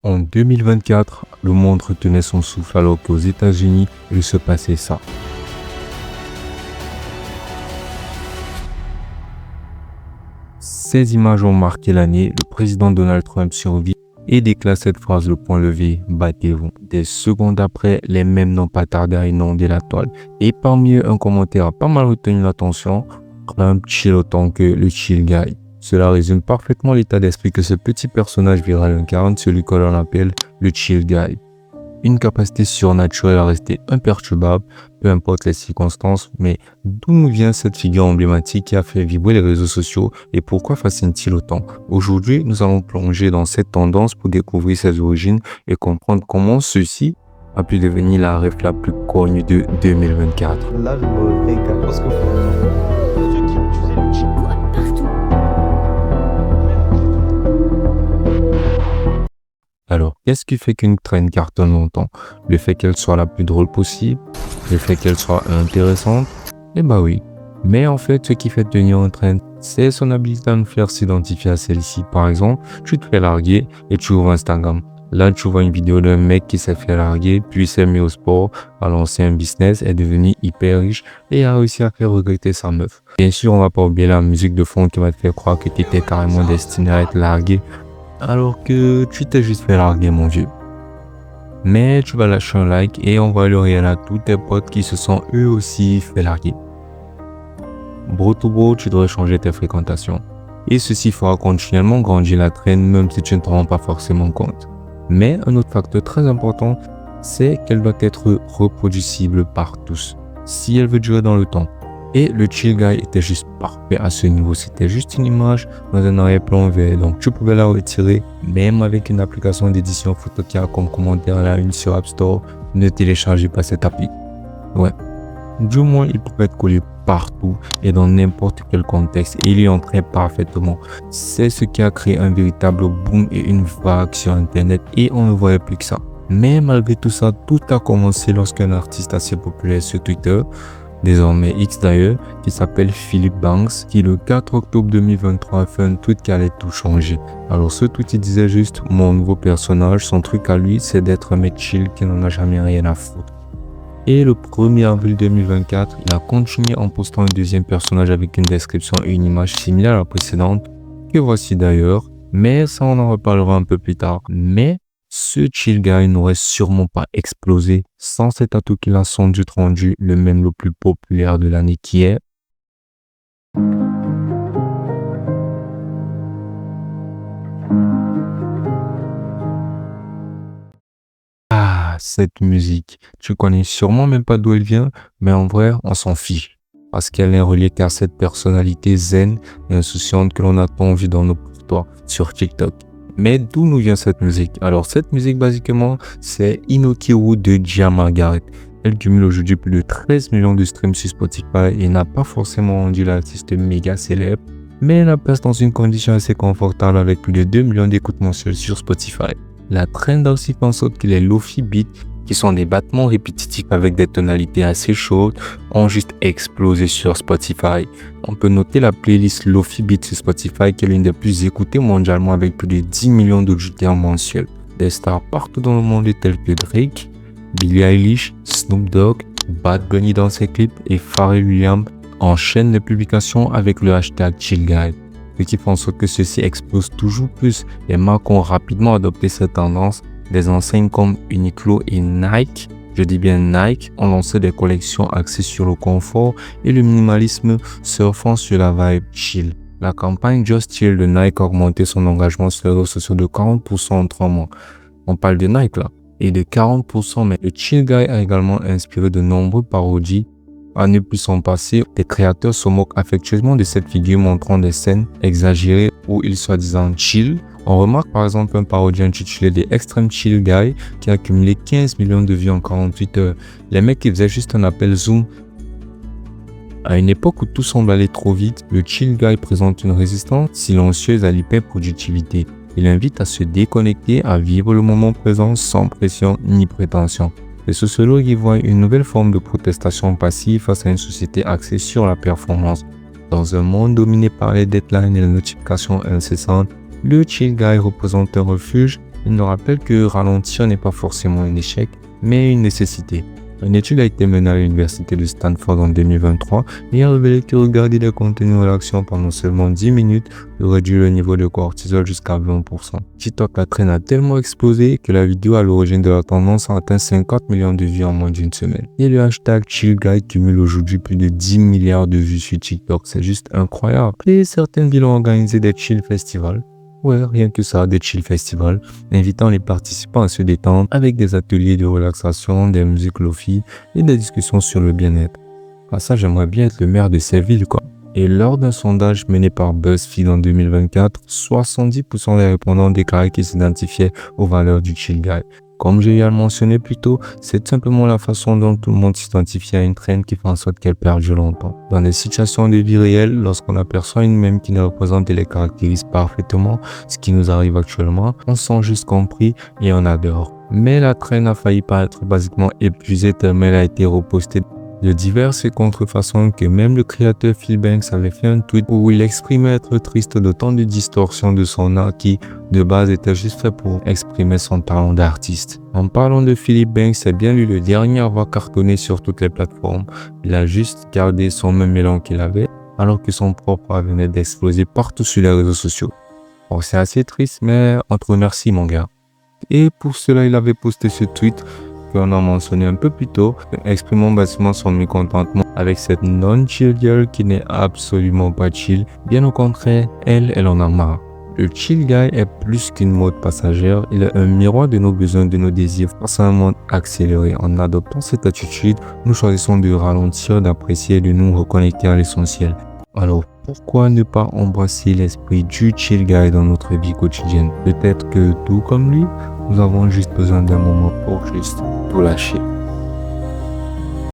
En 2024, le monde retenait son souffle alors qu'aux États-Unis, il se passait ça. Ces images ont marqué l'année. Le président Donald Trump survit et déclare cette phrase le point levé, battez-vous. Des secondes après, les mêmes n'ont pas tardé à inonder la toile. Et parmi eux, un commentaire a pas mal retenu l'attention. Trump chill autant que le chill guy. Cela résume parfaitement l'état d'esprit que ce petit personnage viral incarne, celui que l'on appelle le chill guy. Une capacité surnaturelle à rester imperturbable, peu importe les circonstances, mais d'où nous vient cette figure emblématique qui a fait vibrer les réseaux sociaux et pourquoi fascine-t-il autant? Aujourd'hui, nous allons plonger dans cette tendance pour découvrir ses origines et comprendre comment ceci a pu devenir la ref la plus connue de 2024. Là, je me régale parce que ceux qui utilisaient le chip. Alors, qu'est-ce qui fait qu'une trend cartonne longtemps? Le fait qu'elle soit la plus drôle possible? Le fait qu'elle soit intéressante? Eh bah oui. Mais en fait, ce qui fait tenir un trend, c'est son habilité à nous faire s'identifier à celle-ci. Par exemple, tu te fais larguer et tu ouvres Instagram. Là, tu vois une vidéo d'un mec qui s'est fait larguer, puis s'est mis au sport, a lancé un business, est devenu hyper riche et a réussi à faire regretter sa meuf. Bien sûr, on va pas oublier la musique de fond qui va te faire croire que tu étais carrément destiné à être largué, alors que tu t'es juste fait larguer, mon vieux. Mais tu vas lâcher un like et envoyer le réel à tous tes potes qui se sont eux aussi fait larguer. Bro to bro, tu devrais changer tes fréquentations. Et ceci fera continuellement grandir la traîne même si tu ne te rends pas forcément compte. Mais un autre facteur très important, c'est qu'elle doit être reproducible par tous, si elle veut durer dans le temps. Et le chill guy était juste parfait à ce niveau. C'était juste une image dans un arrière-plan vert. Donc tu pouvais la retirer même avec une application d'édition photo qui a comme commentaire la une sur App Store. Ne téléchargez pas cette appli. Ouais. Du moins, il pouvait être collé partout et dans n'importe quel contexte. Et il y entrait parfaitement. C'est ce qui a créé un véritable boom et une vague sur Internet. Et on ne voyait plus que ça. Mais malgré tout ça, tout a commencé lorsqu'un artiste assez populaire sur Twitter, désormais X d'ailleurs, qui s'appelle Philip Banks, qui le 4 octobre 2023 a fait un tweet qui allait tout changer. Alors ce tweet il disait juste, mon nouveau personnage, son truc à lui, c'est d'être un mec chill qui n'en a jamais rien à foutre. Et le 1er avril 2024, il a continué en postant un deuxième personnage avec une description et une image similaire à la précédente, que voici d'ailleurs, mais ça on en reparlera un peu plus tard. Mais ce chill guy n'aurait sûrement pas explosé sans cet atout qu'il a sans doute rendu le même le plus populaire de l'année qui est cette musique. Tu connais sûrement même pas d'où elle vient, mais en vrai, on s'en fiche. Parce qu'elle est reliée à cette personnalité zen et insouciante que l'on a tant vu dans nos pourtours sur TikTok. Mais d'où nous vient cette musique? Alors cette musique basiquement c'est Inokiru de Gia Margaret. Elle cumule aujourd'hui plus de 13 millions de streams sur Spotify et n'a pas forcément rendu l'artiste méga célèbre, mais elle la place dans une condition assez confortable avec plus de 2 millions d'écoutes mensuelles sur Spotify. La trend a aussi fait en sorte que les Lofi beats, qui sont des battements répétitifs avec des tonalités assez chaudes, ont juste explosé sur Spotify. On peut noter la playlist Lofi Beats sur Spotify qui est l'une des plus écoutées mondialement avec plus de 10 millions d'auditeurs mensuels. Des stars partout dans le monde tels que Drake, Billie Eilish, Snoop Dogg, Bad Bunny dans ses clips et Pharrell Williams enchaînent les publications avec le hashtag ChillGuy. Ce qui fait en sorte que ceci explose toujours plus. Les marques ont rapidement adopté cette tendance. Des enseignes comme Uniqlo et Nike, je dis bien Nike, ont lancé des collections axées sur le confort et le minimalisme, surfant sur la vibe chill. La campagne Just Chill de Nike a augmenté son engagement sur les réseaux sociaux de 40% en 3 mois. On parle de Nike là, et de 40%, mais le Chill Guy a également inspiré de nombreux parodies. À ne plus s'en passer, les créateurs se moquent affectueusement de cette figure montrant des scènes exagérées où il soi-disant chill. On remarque par exemple un parodie intitulé The Extreme Chill Guy qui a cumulé 15 millions de vues en 48 heures. Les mecs qui faisaient juste un appel Zoom. À une époque où tout semble aller trop vite, le Chill Guy présente une résistance silencieuse à l'hyperproductivité. Il invite à se déconnecter, à vivre le moment présent sans pression ni prétention. Les sociologues y voient une nouvelle forme de protestation passive face à une société axée sur la performance. Dans un monde dominé par les deadlines et les notifications incessantes, le Chill Guy représente un refuge Il nous rappelle que ralentir n'est pas forcément un échec, mais une nécessité. Une étude a été menée à l'université de Stanford en 2023 et a révélé que regarder des contenus relaxants pendant seulement 10 minutes réduit le niveau de cortisol jusqu'à 20%. TikTok la traîne a tellement explosé que la vidéo à l'origine de la tendance a atteint 50 millions de vues en moins d'une semaine. Et le hashtag ChillGuy cumule aujourd'hui plus de 10 milliards de vues sur TikTok. C'est juste incroyable. Et certaines villes ont organisé des chill festivals. Ouais, rien que ça, des chill festivals, invitant les participants à se détendre avec des ateliers de relaxation, des musiques lofi et des discussions sur le bien-être. Ah ça, j'aimerais bien être le maire de ces villes, quoi. Et lors d'un sondage mené par BuzzFeed en 2024, 70% des répondants déclaraient qu'ils s'identifiaient aux valeurs du chill guy. Comme j'ai eu à le mentionner plus tôt, c'est simplement la façon dont tout le monde s'identifie à une trend qui fait en sorte qu'elle perdure longtemps. Dans des situations de vie réelle, lorsqu'on aperçoit une mème qui nous représente et les caractérise parfaitement, ce qui nous arrive actuellement, on se sent juste compris et on adore. Mais la trend a failli paraître basiquement épuisée tellement elle a été repostée de diverses contrefaçons que même le créateur Phil Banks avait fait un tweet où il exprimait être triste de tant de distorsions de son art qui, de base, était juste fait pour exprimer son talent d'artiste. En parlant de Philip Banks, c'est bien lui le dernier à avoir cartonné sur toutes les plateformes. Il a juste gardé son même élan qu'il avait, alors que son propre art venait d'exploser partout sur les réseaux sociaux. Bon, c'est assez triste, mais on te remercie, mon gars. Et pour cela, il avait posté ce tweet qu'on a mentionné un peu plus tôt, exprimant basiquement son mécontentement avec cette non-chill girl qui n'est absolument pas chill. Bien au contraire, elle en a marre. Le chill guy est plus qu'une mode passagère, il est un miroir de nos besoins, de nos désirs face à un monde accéléré. En adoptant cette attitude, nous choisissons de ralentir, d'apprécier et de nous reconnecter à l'essentiel. Alors, pourquoi ne pas embrasser l'esprit du chill guy dans notre vie quotidienne? Peut-être que tout comme lui, nous avons juste besoin d'un moment pour juste tout lâcher.